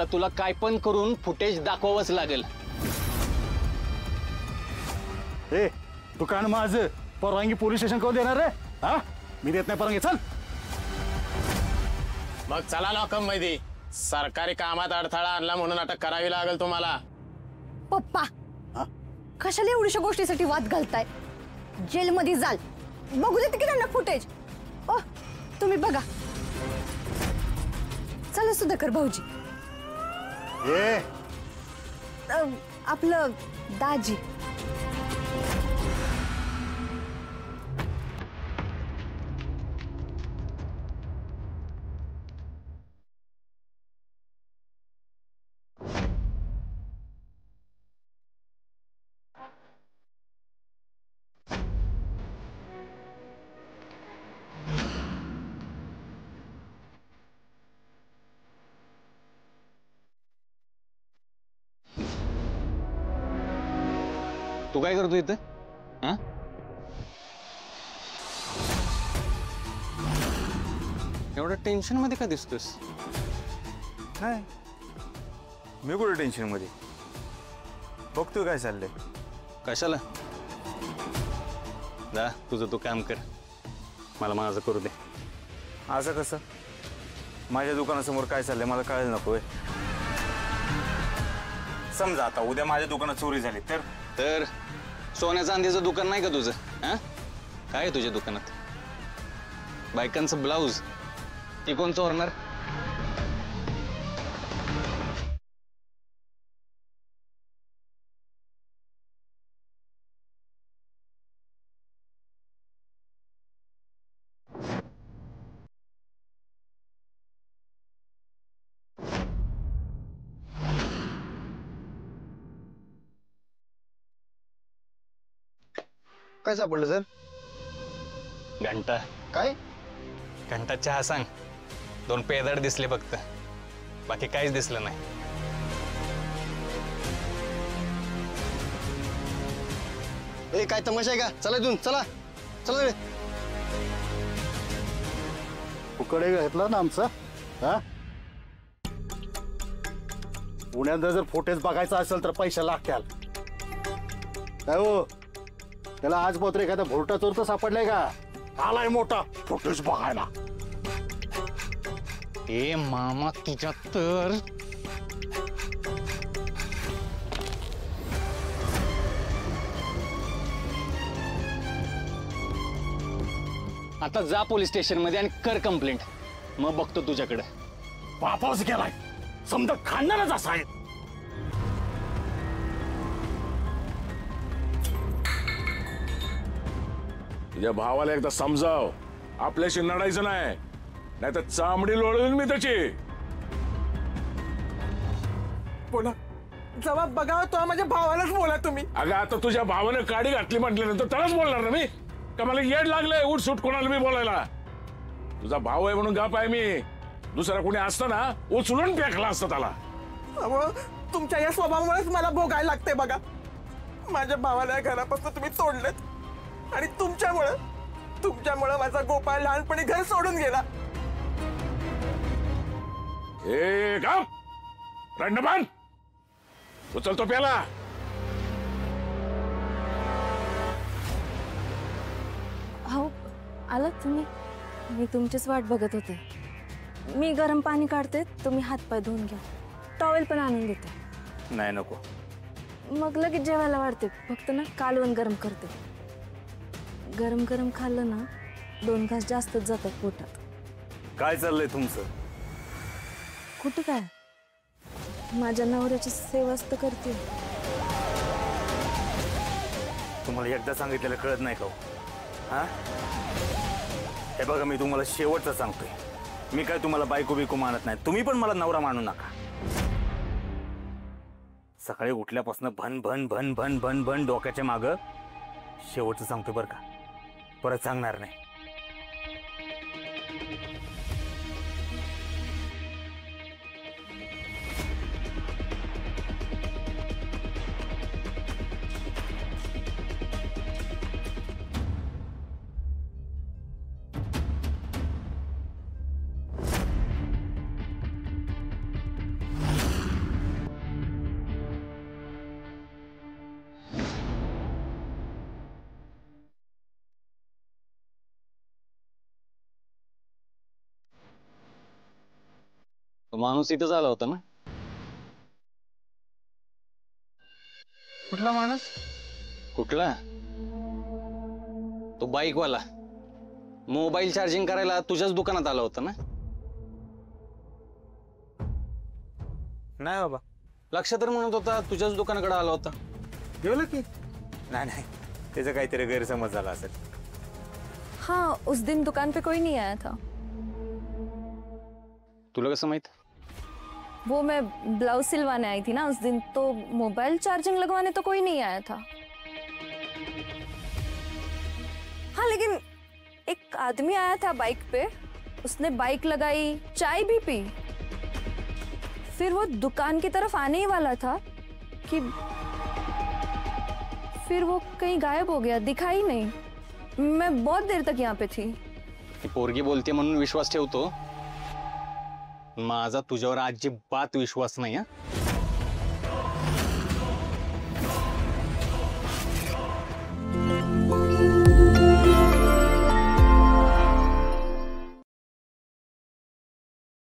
आता तुला काय पण करून फुटेज दाखवावंच लागेल। ए दुकान माझं, परवानगी पोलीस स्टेशन कोण देणार रे? हा मी देत नाही परवानगी, चल। मग चला लॉकअप मध्ये, सरकारी कामात अडथळा आणला म्हणून अटक करावी लागेल तुम्हाला। पप्पा कशाला एवढ्याशा गोष्टीसाठी वाद घालताय? जेलमध्ये जाल, बघू देते की त्यांना फुटेज। ओ तुम्ही बघा, चला सुधाकर भाऊजी। ए आपलं दाजी। तू काय करतो इथं? हा एवढं टेन्शन मध्ये का दिसतोस? नाही, मी कुठे टेन्शन मध्ये, बघतोय काय चाललंय। कशाला? जा तुझं तू काम कर, मला माझं करू दे। असं कसं? माझ्या दुकानासमोर काय चाललंय मला कळायला नकोय? समजा आता उद्या माझ्या दुकानात चोरी झाली तर सोन्या चांदीचं दुकान नाही का तुझं? हा काय आहे तुझ्या दुकानात? बायकांचं ब्लाऊज, ती कोण चोरणार? काय सापडलं सर? घंटा। काय? घंटा चहा सांग, 2 पेदाड दिसले फक्त, बाकी काहीच दिसलं नाही। ए काय तमाशा आहे का? चला इथून, चला चला रे। उकडे घेतला ना आमचा, हा पुण्यात जर फुटेज बघायचा असेल तर पैसे लागतील। काय हो, त्याला आज पत्र एखादा भोरटा चोर तर सापडलाय का? आलाय मोठा फुटेज बघायला। ए मामा तुझ्या तर आता जा पोलीस स्टेशन मध्ये आणि कर कंप्लेंट, मग बघतो तुझ्याकडे। वापस गेलाय, समजा खानदानच असा आहे। तुझ्या भावाला एकदा समजाव, आपल्याशी लढायचं नाही, नाहीतर चामडी लोळवेल मी त्याची। बोला, जबाब बघा तो माझ्या भावालाच बोला तुम्ही। अगं आता तुझ्या भावानं काडी घातली म्हटल्यानंतर त्यालाच बोलणार ना मी? का मला येड लागलंय उठ सुट कोणाला मी बोलायला? तुझा भाऊ आहे म्हणून गप आहे मी, दुसरा कोणी असता ना उचलून फेकला असता त्याला। अहो तुमच्या या स्वभावामुळेच मला भोगायला लागते बघा। माझ्या भावाला घरापासून तुम्ही तोडलेत आणि तुमच्यामुळे माझा गोपाळ लहानपणी घर सोडून गेला। ए गप, रंडमान उचलतो प्याला। हो आलात तुम्ही, मी तुमचीच वाट बघत होते। मी गरम पाणी काढते, तुम्ही हातपाय धुवून घ्या, टॉवेल पण आणून देते। नाही नको, मग लगेच जेवायला वाढते, फक्त ना कालवण गरम करते। गरम गरम खाल्लं ना 2 घास जास्तच जातात पोटात। काय चाललंय तुमचं? कुठं काय, माझ्या नवऱ्याची सेवाच तर करते। तुम्हाला एकदा सांगितलेलं कळत नाही का? हा हे बघा, मी तुम्हाला शेवटचं सांगतोय, मी काय तुम्हाला बायको बिको मानत नाही, तुम्ही पण मला नवरा मानू नका। सकाळी उठल्यापासून भन भन भन भन भन भन डोक्याच्या मागं, शेवटचं सांगतोय बरं का, परत सांगणार नाही। तो माणूस इथंच आला होता ना? कुठला माणूस? कुठला? तो बाईकवाला मोबाईल चार्जिंग करायला तुझ्याच दुकानात आला होता ना? नाही बाबा. लक्ष तर म्हणत होता तुझ्याच दुकानाकडे आला होता. गेलं की नाही नाही, त्याचा काहीतरी गैरसमज झाला असेल. हाँ, उस दिन दुकान पे कोई नहीं आया था. तुला कसं माहित? वो मैं ब्लाउज सिलवाने आई थी ना उस दिन, तो मोबाइल चार्जिंग लगवाने तो कोई नहीं आया था. हाँ, लेकिन एक आदमी आया था बाइक पे, उसने बाइक लगाई, चाय भी पी, फिर वो दुकान की तरफ आने ही वाला था कि फिर वो कहीं गायब हो गया, दिखा ही नहीं. मैं बहुत देर तक यहाँ पे थी. ती पोरगी बोलते म्हणून विश्वास ठेवतो. माझा तुझ्यावर अजिबात विश्वास नाही. हा